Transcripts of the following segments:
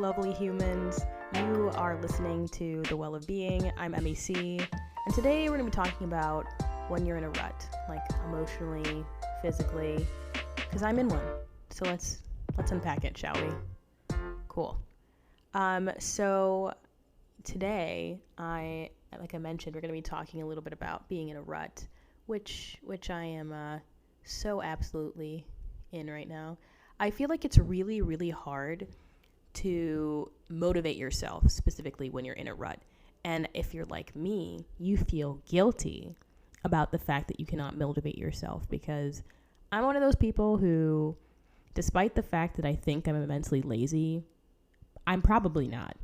lovely humans. You are listening to The Well of Being. I'm MEC, and today we're going to be talking about when you're in a rut, like emotionally, physically, because I'm in one. So let's unpack it, shall we? Cool. So today, like I mentioned, we're going to be talking a little bit about being in a rut, which I am so absolutely in right now. I feel like it's really, really hard to motivate yourself, specifically when you're in a rut. And if you're like me, you feel guilty about the fact that you cannot motivate yourself, because I'm one of those people who, despite the fact that I think I'm immensely lazy, I'm probably not.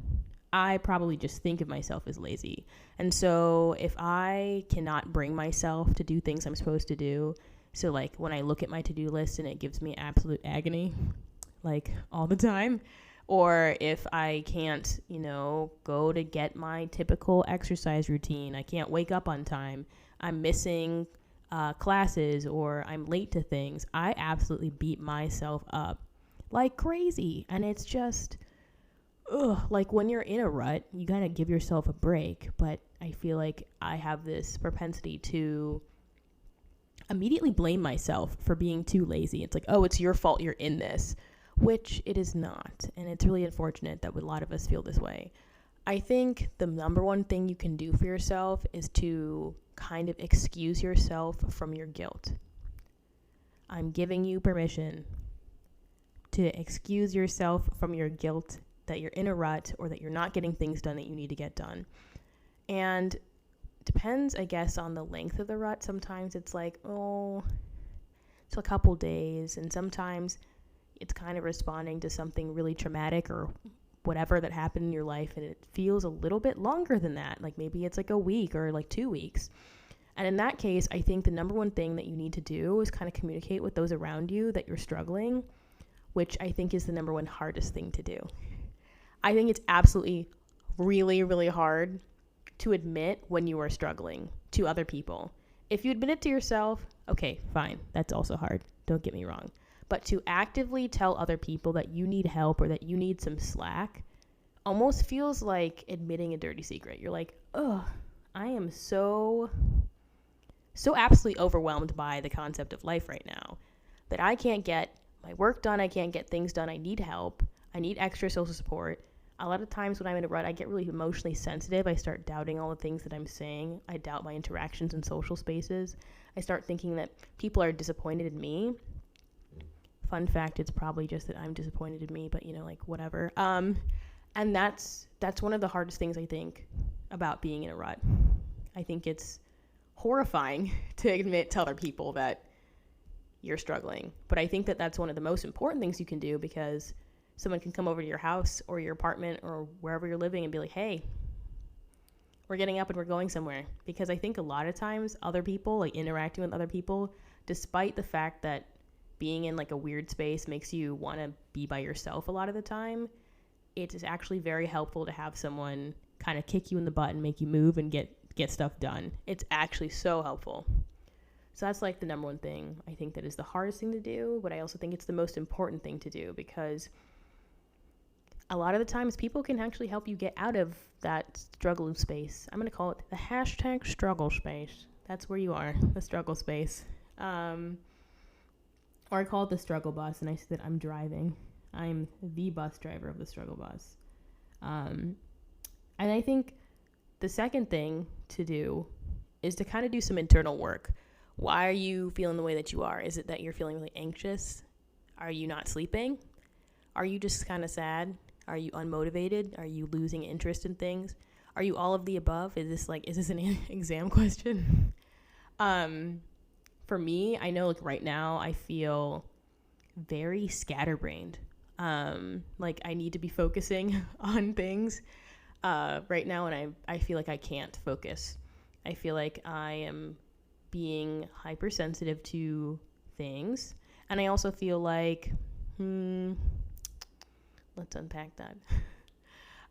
I probably just think of myself as lazy. And so if I cannot bring myself to do things I'm supposed to do, so like when I look at my to-do list and it gives me absolute agony, like all the time, or if I can't, go to get my typical exercise routine, I can't wake up on time, I'm missing classes, or I'm late to things, I absolutely beat myself up like crazy. And it's just, like when you're in a rut, you gotta give yourself a break. But I feel like I have this propensity to immediately blame myself for being too lazy. It's like, oh, it's your fault you're in this, which it is not. And it's really unfortunate that a lot of us feel this way. I think the number one thing you can do for yourself is to kind of excuse yourself from your guilt. I'm giving you permission to excuse yourself from your guilt that you're in a rut or that you're not getting things done that you need to get done. And depends, I guess, on the length of the rut. Sometimes it's like, it's a couple days, and sometimes it's kind of responding to something really traumatic or whatever that happened in your life, and it feels a little bit longer than that. Like maybe it's like a week or like 2 weeks. And in that case, I think the number one thing that you need to do is kind of communicate with those around you that you're struggling, which I think is the number one hardest thing to do. I think it's absolutely really, really hard to admit when you are struggling to other people. If you admit it to yourself, okay, fine. That's also hard. Don't get me wrong. But to actively tell other people that you need help or that you need some slack almost feels like admitting a dirty secret. You're like, I am so absolutely overwhelmed by the concept of life right now that I can't get my work done. I can't get things done. I need help. I need extra social support. A lot of times when I'm in a rut, I get really emotionally sensitive. I start doubting all the things that I'm saying. I doubt my interactions in social spaces. I start thinking that people are disappointed in me. Fun fact, it's probably just that I'm disappointed in me, but whatever. And that's one of the hardest things I think about being in a rut. I think it's horrifying to admit to other people that you're struggling. But I think that that's one of the most important things you can do, because someone can come over to your house or your apartment or wherever you're living and be like, hey, we're getting up and we're going somewhere. Because I think a lot of times other people, like interacting with other people, despite the fact that being in like a weird space makes you want to be by yourself a lot of the time, it is actually very helpful to have someone kind of kick you in the butt and make you move and get stuff done. It's actually so helpful. So that's like the number one thing I think that is the hardest thing to do, but I also think it's the most important thing to do, because a lot of the times people can actually help you get out of that struggle space. I'm going to call it the hashtag struggle space. That's where you are, the struggle space. Or I call it the struggle bus, and I say that I'm driving. I'm the bus driver of the struggle bus. And I think the second thing to do is to kind of do some internal work. Why are you feeling the way that you are? Is it that you're feeling really anxious? Are you not sleeping? Are you just kind of sad? Are you unmotivated? Are you losing interest in things? Are you all of the above? Is this an exam question? For me, I know right now I feel very scatterbrained. I need to be focusing on things right now, and I feel like I can't focus. I feel like I am being hypersensitive to things, and I also feel like, let's unpack that.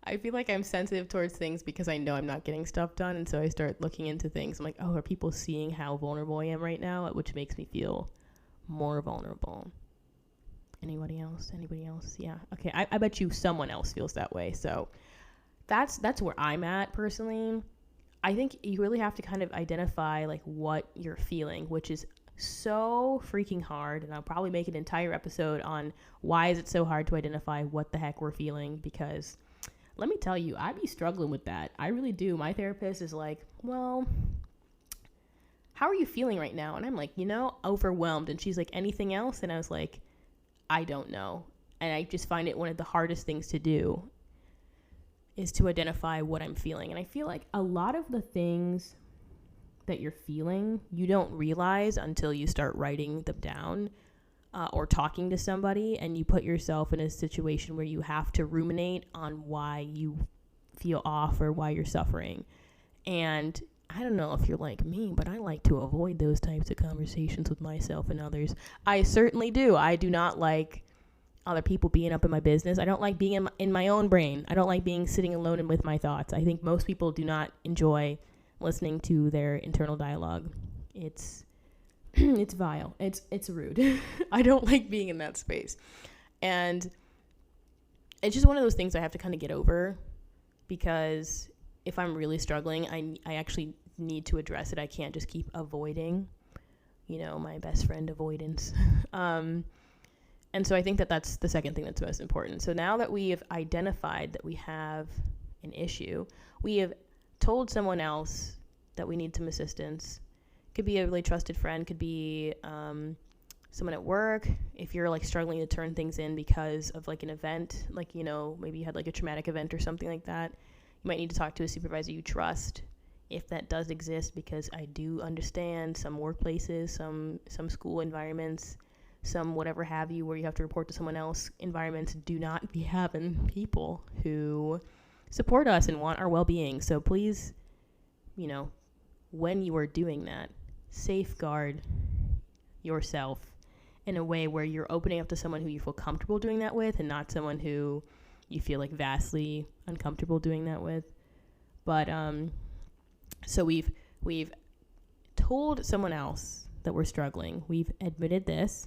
I feel like I'm sensitive towards things because I know I'm not getting stuff done, and so I start looking into things. I'm like, are people seeing how vulnerable I am right now? Which makes me feel more vulnerable. Anybody else? Yeah. Okay. I bet you someone else feels that way. So that's where I'm at personally. I think you really have to kind of identify like what you're feeling, which is so freaking hard. And I'll probably make an entire episode on why is it so hard to identify what the heck we're feeling, because let me tell you, I be struggling with that. I really do. My therapist is like, well, how are you feeling right now? And I'm like, overwhelmed. And she's like, anything else? And I was like, I don't know. And I just find it one of the hardest things to do is to identify what I'm feeling. And I feel like a lot of the things that you're feeling, you don't realize until you start writing them down or talking to somebody, and you put yourself in a situation where you have to ruminate on why you feel off or why you're suffering. And I don't know if you're like me, but I like to avoid those types of conversations with myself and others. I certainly do. I do not like other people being up in my business. I don't like being in my own brain. I don't like being sitting alone and with my thoughts. I think most people do not enjoy listening to their internal dialogue. It's it's vile. It's rude. I don't like being in that space. And it's just one of those things I have to kind of get over, because if I'm really struggling, I actually need to address it. I can't just keep avoiding, my best friend avoidance. And so I think that that's the second thing that's most important. So now that we have identified that we have an issue, we have told someone else that we need some assistance. Could be a really trusted friend, could be someone at work. If you're like struggling to turn things in because of like an event, like, maybe you had like a traumatic event or something like that, you might need to talk to a supervisor you trust, if that does exist, because I do understand some workplaces, some school environments, some whatever have you, where you have to report to someone else, environments do not be having people who support us and want our well-being. So please, when you are doing that, safeguard yourself in a way where you're opening up to someone who you feel comfortable doing that with, and not someone who you feel like vastly uncomfortable doing that with. But so we've told someone else that we're struggling. We've admitted this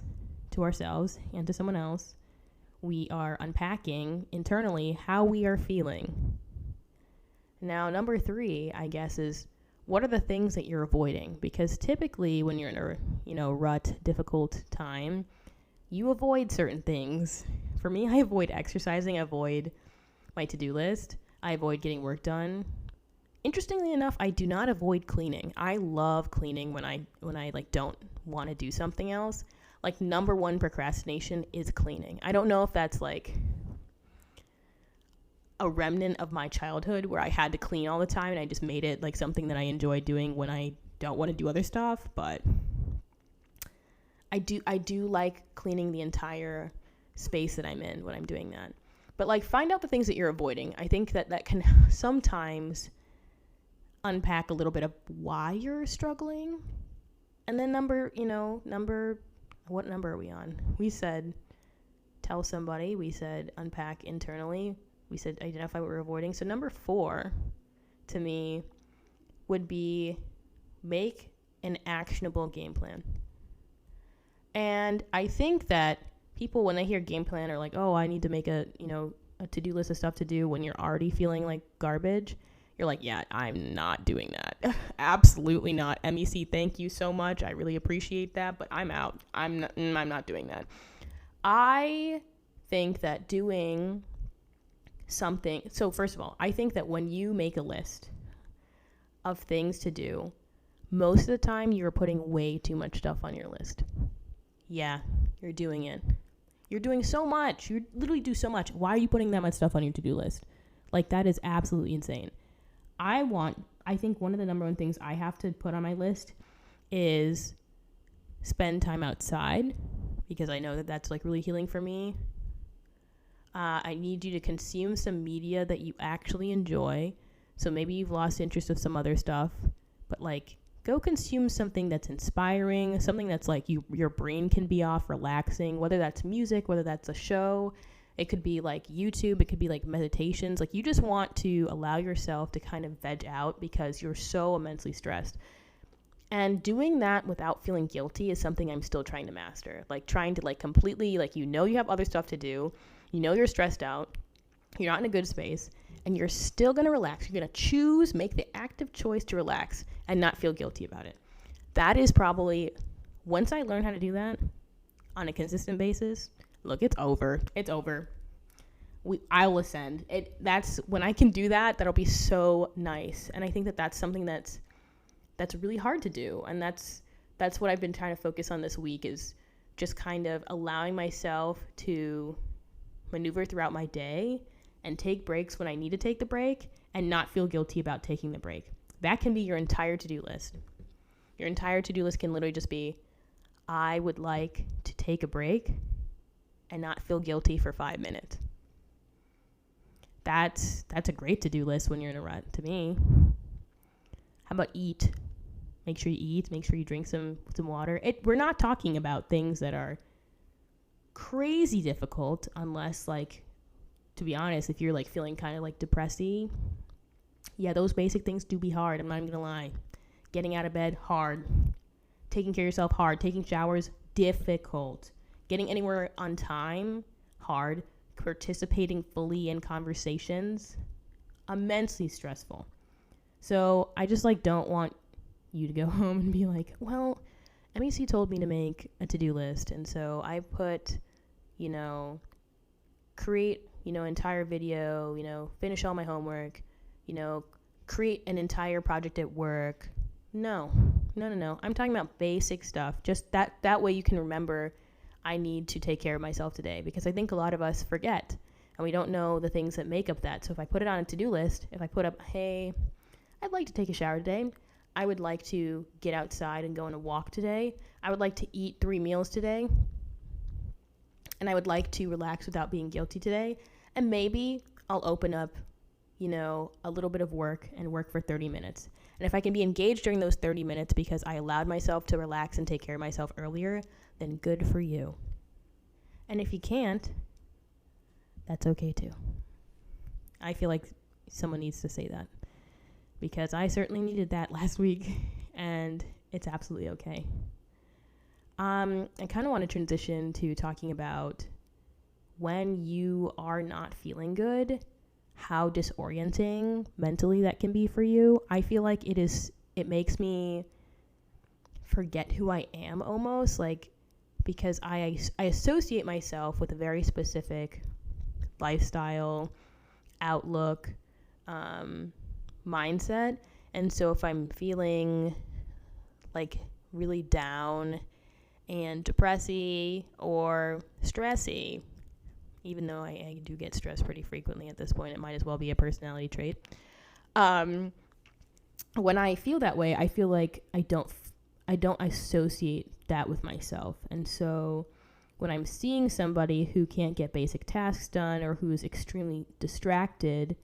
to ourselves and to someone else. We are unpacking internally how we are feeling. Now, number 3, I guess, is what are the things that you're avoiding? Because typically when you're in a rut, difficult time, you avoid certain things. For me, I avoid exercising. I avoid my to-do list. I avoid getting work done. Interestingly enough, I do not avoid cleaning. I love cleaning when I like don't want to do something else. Like, number 1 procrastination is cleaning. I don't know if that's like a remnant of my childhood where I had to clean all the time and I just made it like something that I enjoy doing when I don't want to do other stuff. But I do like cleaning the entire space that I'm in when I'm doing that. But like, find out the things that you're avoiding. I think that can sometimes unpack a little bit of why you're struggling. And then what number are we on? We said tell somebody. We said unpack internally. We said identify what we're avoiding. So number 4 to me would be make an actionable game plan. And I think that people, when they hear game plan, are like, oh, I need to make a to-do list of stuff to do when you're already feeling like garbage. You're like, yeah, I'm not doing that. Absolutely not. MEC, thank you so much. I really appreciate that, but I'm out. I'm not doing that. I think that doing something, so first of all, I think that when you make a list of things to do, most of the time you're putting way too much stuff on your list. Yeah, you're doing it. You're doing so much. You literally do so much. Why are you putting that much stuff on your to-do list? Like, that is absolutely insane. I think one of the number 1 things I have to put on my list is spend time outside, because I know that that's like really healing for me. I need you to consume some media that you actually enjoy. So maybe you've lost interest of some other stuff, but like, go consume something that's inspiring, something that's like your brain can be off, relaxing, whether that's music, whether that's a show. It could be like YouTube. It could be like meditations. Like, you just want to allow yourself to kind of veg out because you're so immensely stressed. And doing that without feeling guilty is something I'm still trying to master. Like trying to like completely, like, you have other stuff to do. You're stressed out. You're not in a good space. And you're still going to relax. You're going to make the active choice to relax and not feel guilty about it. That is probably, once I learn how to do that on a consistent basis, look, it's over. It's over. I will ascend. That's when I can do that, that'll be so nice. And I think that that's something that's really hard to do. And that's what I've been trying to focus on this week, is just kind of allowing myself to maneuver throughout my day and take breaks when I need to take the break and not feel guilty about taking the break. That can be your entire to-do list. Your entire to-do list can literally just be, I would like to take a break and not feel guilty for 5 minutes. That's a great to-do list when you're in a rut, to me. How about eat? Make sure you eat. Make sure you drink some water. We're not talking about things that are crazy difficult, unless, like, to be honest, if you're like feeling kind of like depressy, yeah, those basic things do be hard. I'm not even gonna lie. Getting out of bed, hard. Taking care of yourself, hard. Taking showers, difficult. Getting anywhere on time, hard. Participating fully in conversations, immensely stressful. So I just like don't want you to go home and be like, well, MEC told me to make a to-do list, and so I put, create, entire video, finish all my homework, create an entire project at work. No. I'm talking about basic stuff. Just that way you can remember, I need to take care of myself today, because I think a lot of us forget and we don't know the things that make up that. So if I put it on a to-do list, if I put up, hey, I'd like to take a shower today. I would like to get outside and go on a walk today. I would like to eat 3 meals today. And I would like to relax without being guilty today. And maybe I'll open up, a little bit of work and work for 30 minutes. And if I can be engaged during those 30 minutes because I allowed myself to relax and take care of myself earlier, then good for you. And if you can't, that's okay too. I feel like someone needs to say that, because I certainly needed that last week, and it's absolutely okay. I kind of want to transition to talking about when you are not feeling good, how disorienting mentally that can be for you. I feel like it makes me forget who I am almost, like, because I associate myself with a very specific lifestyle, outlook, mindset. And so if I'm feeling like really down and depressy or stressy, even though I do get stressed pretty frequently at this point, it might as well be a personality trait. When I feel that way, I feel like I don't associate that with myself. And so when I'm seeing somebody who can't get basic tasks done or who's extremely distracted,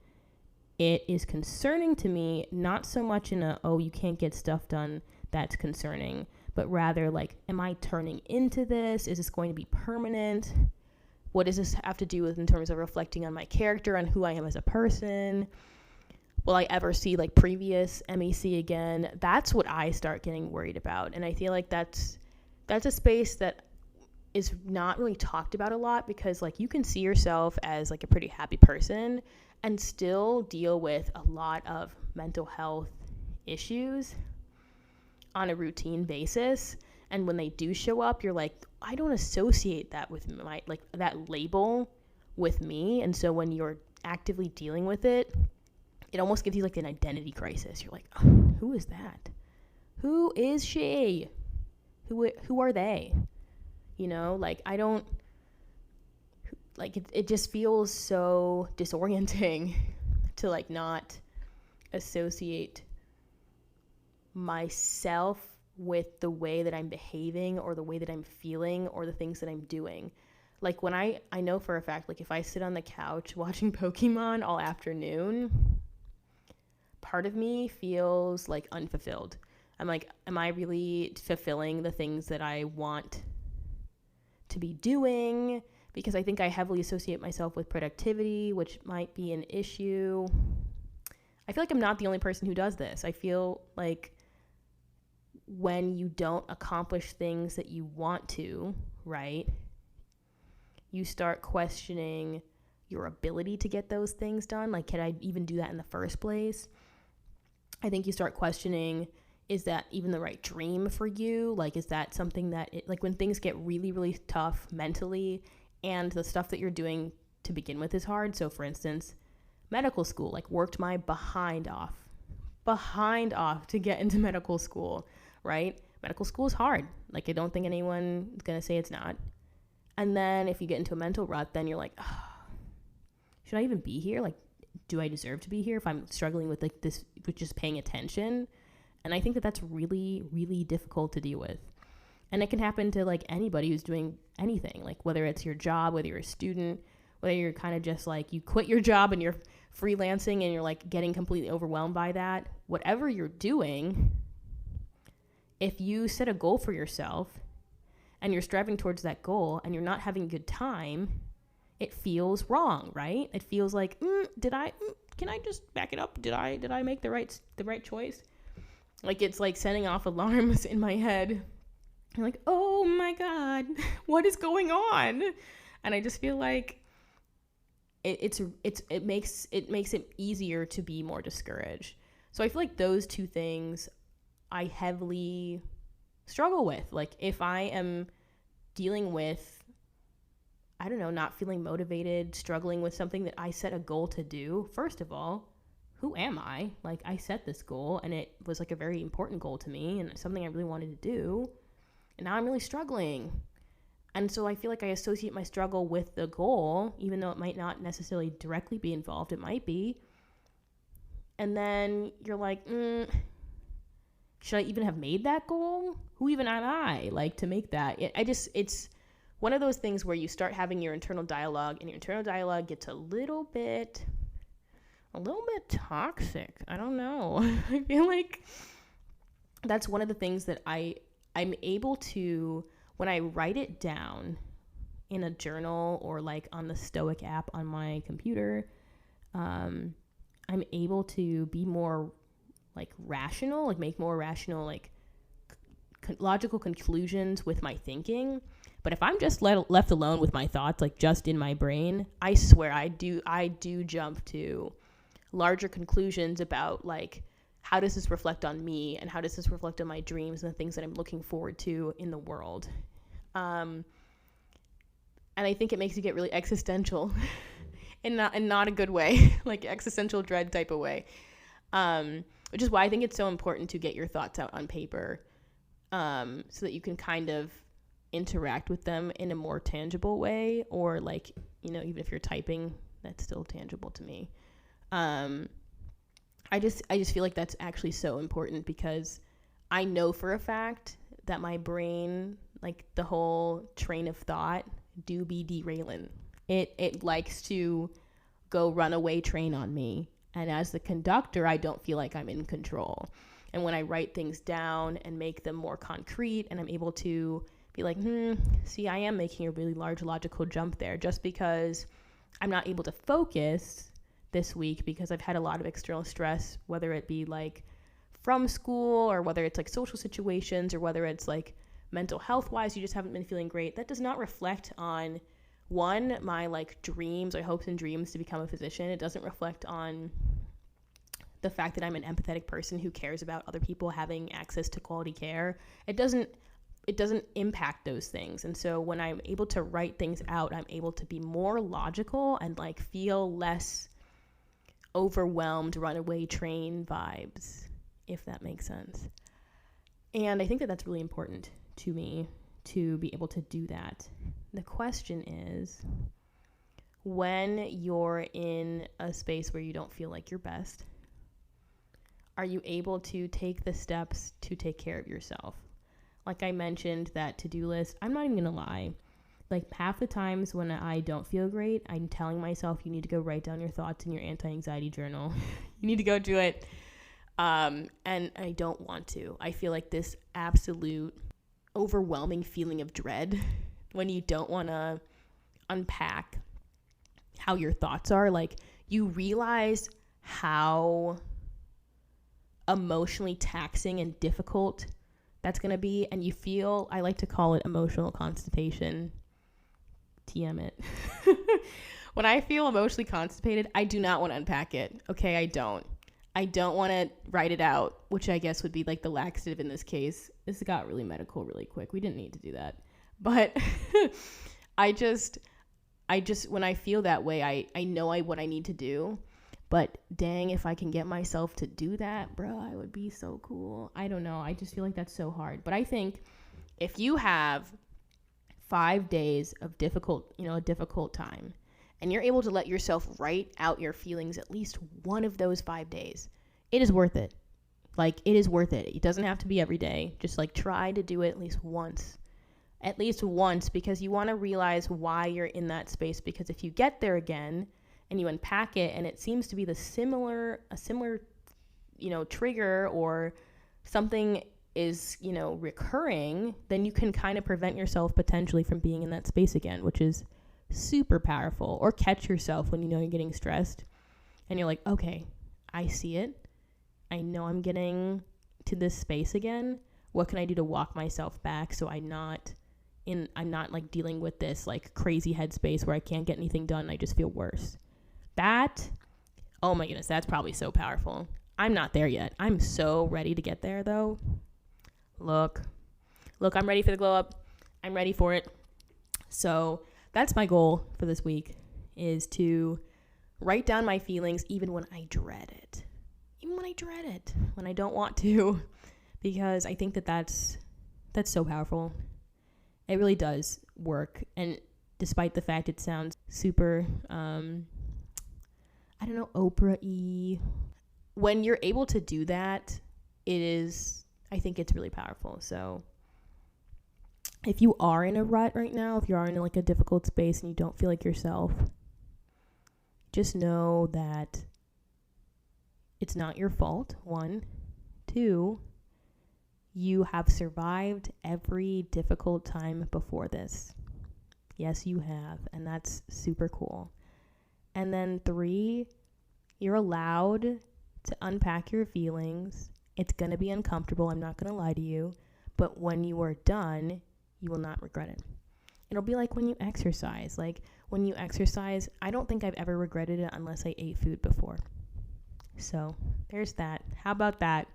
it is concerning to me, not so much in you can't get stuff done, that's concerning, but rather like, am I turning into this? Is this going to be permanent? What does this have to do with in terms of reflecting on my character, on who I am as a person? Will I ever see like previous MEC again? That's what I start getting worried about. And I feel like that's a space that is not really talked about a lot, because like you can see yourself as like a pretty happy person and still deal with a lot of mental health issues on a routine basis. And when they do show up, you're like, I don't associate that with my, like, that label with me. And so when you're actively dealing with it, it almost gives you like an identity crisis. You're like, oh, who is that? Who is she? Who are they? Like, I don't, like, it just feels so disorienting to like not associate myself with the way that I'm behaving or the way that I'm feeling or the things that I'm doing. Like when I know for a fact, like if I sit on the couch watching Pokemon all afternoon, part of me feels like unfulfilled. I'm like, am I really fulfilling the things that I want to be doing? Because I think I heavily associate myself with productivity, which might be an issue. I feel like I'm not the only person who does this. I feel like when you don't accomplish things that you want to, right, you start questioning your ability to get those things done. Like, can I even do that in the first place? I think you start questioning, is that even the right dream for you? Like, is that something that, like, when things get really, really tough mentally and the stuff that you're doing to begin with is hard. So, for instance, medical school, like, worked my behind off to get into medical school, right? Medical school is hard. Like, I don't think anyone is going to say it's not. And then if you get into a mental rut, then you're like, oh, should I even be here? Like, do I deserve to be here if I'm struggling with, like, this, with just paying attention? And I think that that's really, really difficult to deal with. And it can happen to, like, anybody who's doing anything, like, whether it's your job, whether you're a student, whether you're kind of just like, you quit your job and you're freelancing and you're, like, getting completely overwhelmed by that. Whatever you're doing, if you set a goal for yourself and you're striving towards that goal and you're not having a good time, it feels wrong, right? It feels like, can I just back it up? Did I make the right choice? Like, it's like setting off alarms in my head. I'm like, oh my God, what is going on? And I just feel like it makes it easier to be more discouraged. So I feel like those two things I heavily struggle with. Like, if I am dealing with, I don't know, not feeling motivated, struggling with something that I set a goal to do, first of all, who am I? Like, I set this goal and it was, like, a very important goal to me and something I really wanted to do. And now I'm really struggling. And so I feel like I associate my struggle with the goal, even though it might not necessarily directly be involved. It might be. And then you're like, should I even have made that goal? Who even am I, like, to make that? It's one of those things where you start having your internal dialogue, and your internal dialogue gets a little bit toxic. I don't know. I feel like that's one of the things that I'm able to, when I write it down in a journal or, like, on the Stoic app on my computer, I'm able to be more, like, rational, like, make more rational, like, logical conclusions with my thinking. But if I'm just left alone with my thoughts, like, just in my brain, I swear I do jump to larger conclusions about, like, how does this reflect on me and how does this reflect on my dreams and the things that I'm looking forward to in the world. And I think it makes you get really existential in not a good way, like existential dread type of way. Which is why I think it's so important to get your thoughts out on paper, so that you can kind of interact with them in a more tangible way, or, like, you know, even if you're typing, that's still tangible to me. I just feel like that's actually so important, because I know for a fact that my brain, like, the whole train of thought do be derailing. It likes to go runaway train on me. And as the conductor, I don't feel like I'm in control. And when I write things down and make them more concrete, and I'm able to be like, see, I am making a really large logical jump there, just because I'm not able to focus this week because I've had a lot of external stress, whether it be, like, from school, or whether it's, like, social situations, or whether it's, like, mental health wise, you just haven't been feeling great. That does not reflect on, one, my, like, dreams or hopes and dreams to become a physician. It doesn't reflect on the fact that I'm an empathetic person who cares about other people having access to quality care. It doesn't impact those things. And so when I'm able to write things out, I'm able to be more logical and, like, feel less overwhelmed runaway train vibes, if that makes sense. And I think that that's really important to me, to be able to do that. The question is, when you're in a space where you don't feel like your best, are you able to take the steps to take care of yourself? Like I mentioned, that to-do list, I'm not even gonna lie, like, half the times when I don't feel great, I'm telling myself, you need to go write down your thoughts in your anti-anxiety journal. You need to go do it. And I don't want to. I feel like this absolute overwhelming feeling of dread when you don't want to unpack how your thoughts are. Like, you realize how emotionally taxing and difficult that's going to be, and you feel, I like to call it emotional constipation. TM it. When I feel emotionally constipated, I do not want to unpack it. Okay, I don't want to write it out, which I guess would be like the laxative in this case. This got really medical really quick. We didn't need to do that. But I just when I feel that way, I know what I need to do. But dang, if I can get myself to do that, bro, I would be so cool. I don't know. I just feel like that's so hard. But I think if you have 5 days of a difficult time, and you're able to let yourself write out your feelings at least one of those 5 days, it is worth it. Like, it is worth it. It doesn't have to be every day. Just like try to do it at least once. At least once, because you want to realize why you're in that space. Because if you get there again and you unpack it and it seems to be a similar, trigger, or something is, recurring, then you can kind of prevent yourself potentially from being in that space again, which is super powerful. Or catch yourself when you know you're getting stressed and you're like, okay, I see it. I know I'm getting to this space again. What can I do to walk myself back so I'm not like dealing with this like crazy headspace where I can't get anything done and I just feel worse. That, oh my goodness, that's probably so powerful. I'm not there yet. I'm so ready to get there though. Look, I'm ready for the glow up. I'm ready for it. So that's my goal for this week, is to write down my feelings even when I dread it. When I don't want to, because I think that's so powerful. It really does work. And despite the fact it sounds super, Oprah-y, when you're able to do that, I think it's really powerful. So if you are in a rut right now, if you are in like a difficult space and you don't feel like yourself, just know that it's not your fault, 1. 2, you have survived every difficult time before this. Yes, you have, and that's super cool. And then 3, you're allowed to unpack your feelings. It's going to be uncomfortable, I'm not going to lie to you, but when you are done, you will not regret it. It'll be like when you exercise. Like, when you exercise, I don't think I've ever regretted it unless I ate food before. So there's that. How about that?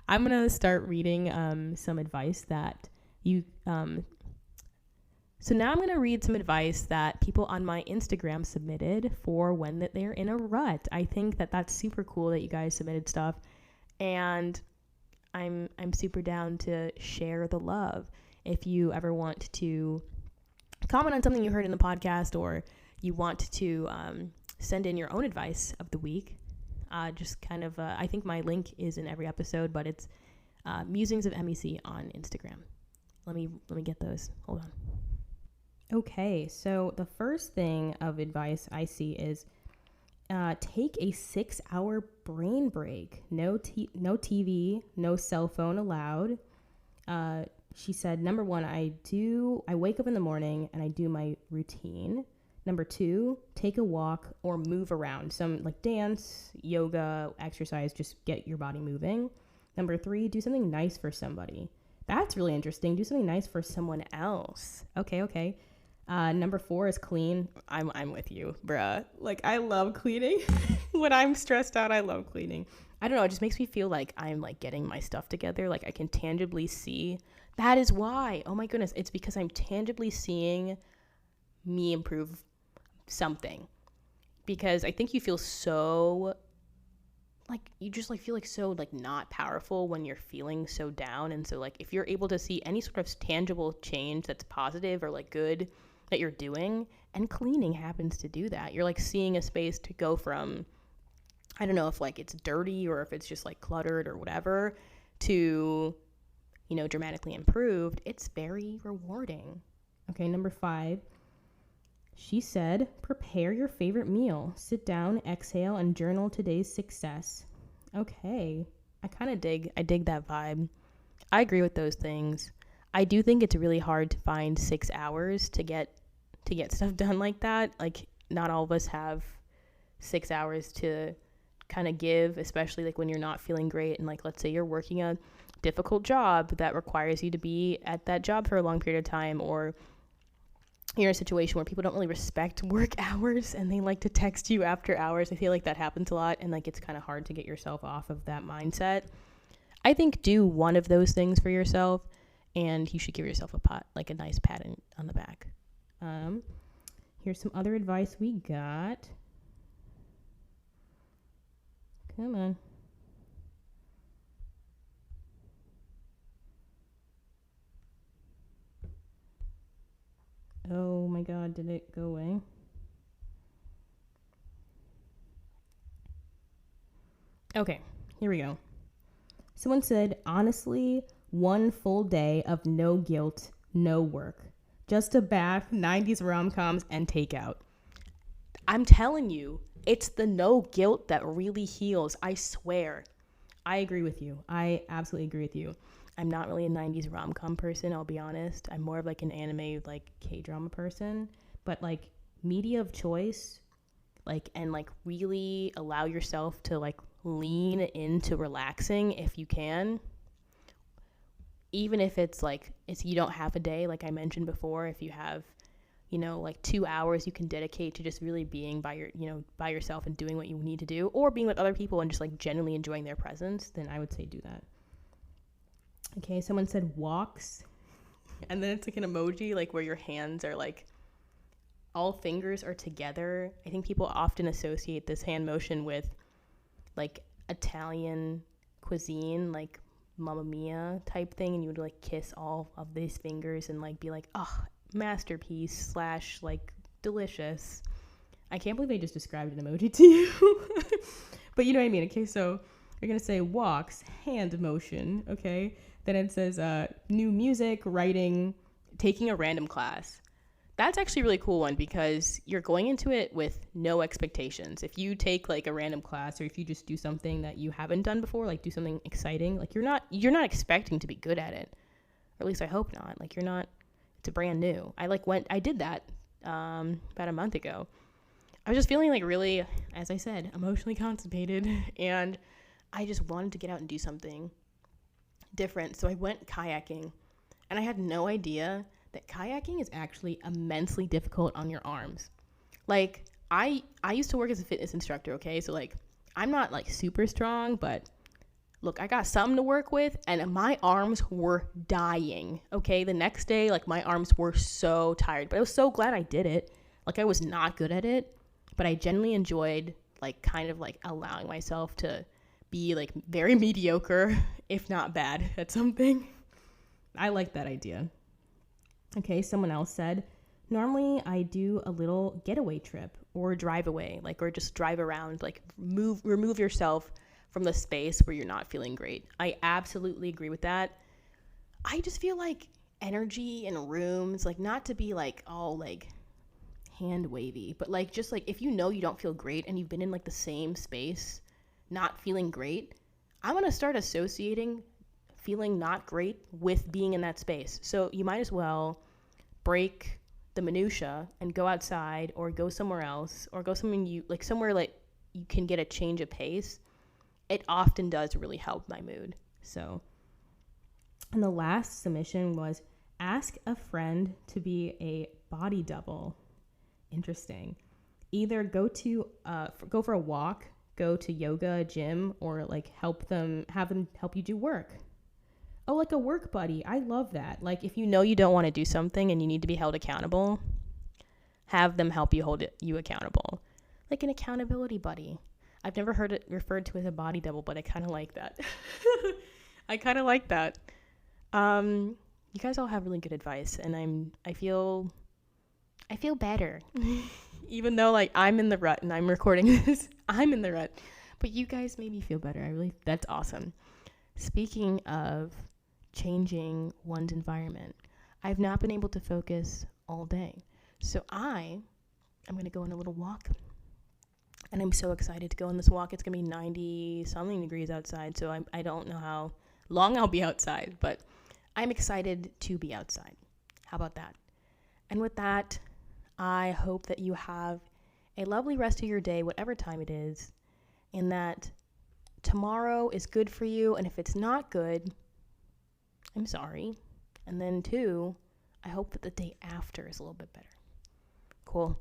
I'm going to start reading some advice that you... So now I'm going to read some advice that people on my Instagram submitted for when they're in a rut. I think that that's super cool that you guys submitted stuff. And I'm super down to share the love. If you ever want to comment on something you heard in the podcast, or you want to send in your own advice of the week, just kind of, I think my link is in every episode, but it's Musings of MEC on Instagram. Let me get those. Hold on. Okay, so the first thing of advice I see is take a 6-hour brain break. No TV, no cell phone allowed. She said, number 1, I wake up in the morning and I do my routine. Number 2, take a walk or move around. Some like dance, yoga, exercise, just get your body moving. Number 3, do something nice for somebody. That's really interesting. Do something nice for someone else. Okay. Number 4 is clean. I'm with you, bruh. Like, I love cleaning. When I'm stressed out, I love cleaning. I don't know. It just makes me feel like I'm like getting my stuff together. Like, I can tangibly see. That is why. Oh my goodness. It's because I'm tangibly seeing me improve something. Because I think you feel so, like, you just like feel like so like not powerful when you're feeling so down. And so like if you're able to see any sort of tangible change that's positive or like good that you're doing, and cleaning happens to do that. You're like seeing a space to go from, I don't know if like it's dirty or if it's just like cluttered or whatever, to, you know, dramatically improved. It's very rewarding. Okay, number 5. She said, prepare your favorite meal. Sit down, exhale, and journal today's success. Okay. I dig that vibe. I agree with those things. I do think it's really hard to find 6 hours to get stuff done like that. Like, not all of us have 6 hours to kind of give, especially like when you're not feeling great. And like, let's say you're working a difficult job that requires you to be at that job for a long period of time, or you're in a situation where people don't really respect work hours and they like to text you after hours. I feel like that happens a lot, and like it's kind of hard to get yourself off of that mindset. I think do one of those things for yourself, and you should give yourself a nice pat on the back. Here's some other advice we got. Come on. Oh my God, did it go away? Okay, here we go. Someone said, honestly, one full day of no guilt, no work. Just a bath, 90s rom-coms, and takeout. I'm telling you, it's the no guilt that really heals. I swear. I agree with you. I absolutely agree with you. I'm not really a 90s rom-com person, I'll be honest. I'm more of like an anime, like K-drama person. But like media of choice, like, and like really allow yourself to like lean into relaxing if you can. Even if it's like, you don't have a day, like I mentioned before, if you have, like 2 hours you can dedicate to just really being by yourself and doing what you need to do, or being with other people and just like genuinely enjoying their presence, then I would say do that. Okay, someone said walks, and then it's like an emoji, like where your hands are like, all fingers are together. I think people often associate this hand motion with like Italian cuisine, like Mamma Mia type thing, and you would like kiss all of these fingers and like be like, oh, masterpiece / like delicious. I can't believe I just described an emoji to you. But you know what I mean. Okay, so you're gonna say walks, hand motion. Okay, then it says new music, writing, taking a random class. That's actually a really cool one, because you're going into it with no expectations. If you take like a random class, or if you just do something that you haven't done before, like do something exciting, like you're not expecting to be good at it, or at least I hope not. Like it's a brand new. I did that about a month ago. I was just feeling like really, as I said, emotionally constipated, and I just wanted to get out and do something different. So I went kayaking, and I had no idea that kayaking is actually immensely difficult on your arms. Like I used to work as a fitness instructor, okay? So like I'm not like super strong, but look, I got something to work with, and my arms were dying, okay? The next day, like my arms were so tired, but I was so glad I did it. Like I was not good at it, but I genuinely enjoyed like kind of like allowing myself to be like very mediocre, if not bad at something. I like that idea. Okay, someone else said, normally I do a little getaway trip or drive away, like, or just drive around, like remove yourself from the space where you're not feeling great. I absolutely agree with that. I just feel like energy in rooms, like not to be like all like hand wavy, but like just like if you know you don't feel great and you've been in like the same space not feeling great, I'm going to start associating feeling not great with being in that space. So you might as well break the minutia and go outside, or go somewhere else, or go somewhere like you can get a change of pace. It often does really help my mood. So, and the last submission was ask a friend to be a body double. Interesting. Either go for a walk, go to yoga, gym, or like have them help you do work. Oh, like a work buddy. I love that. Like if you know you don't want to do something and you need to be held accountable, have them help you hold you accountable. Like an accountability buddy. I've never heard it referred to as a body double, but I kind of like that. I kind of like that. You guys all have really good advice, and I feel better. Even though like I'm in the rut and I'm recording this, I'm in the rut. But you guys made me feel better. That's awesome. Speaking of changing one's environment, I've not been able to focus all day. So I'm going to go on a little walk. And I'm so excited to go on this walk. It's going to be 90 something degrees outside. So I don't know how long I'll be outside, but I'm excited to be outside. How about that? And with that, I hope that you have a lovely rest of your day, whatever time it is, and that tomorrow is good for you. And if it's not good, I'm sorry. And then 2, I hope that the day after is a little bit better. Cool.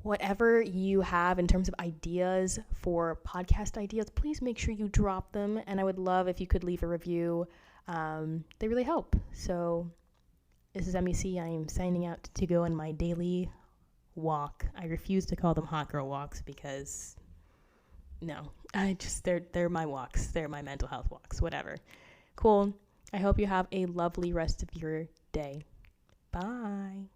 Whatever you have in terms of ideas for podcast ideas, please make sure you drop them. And I would love if you could leave a review. They really help. So this is MEC. I am signing out to go on my daily walk. I refuse to call them hot girl walks because no, they're my walks. They're my mental health walks, whatever. Cool. I hope you have a lovely rest of your day. Bye.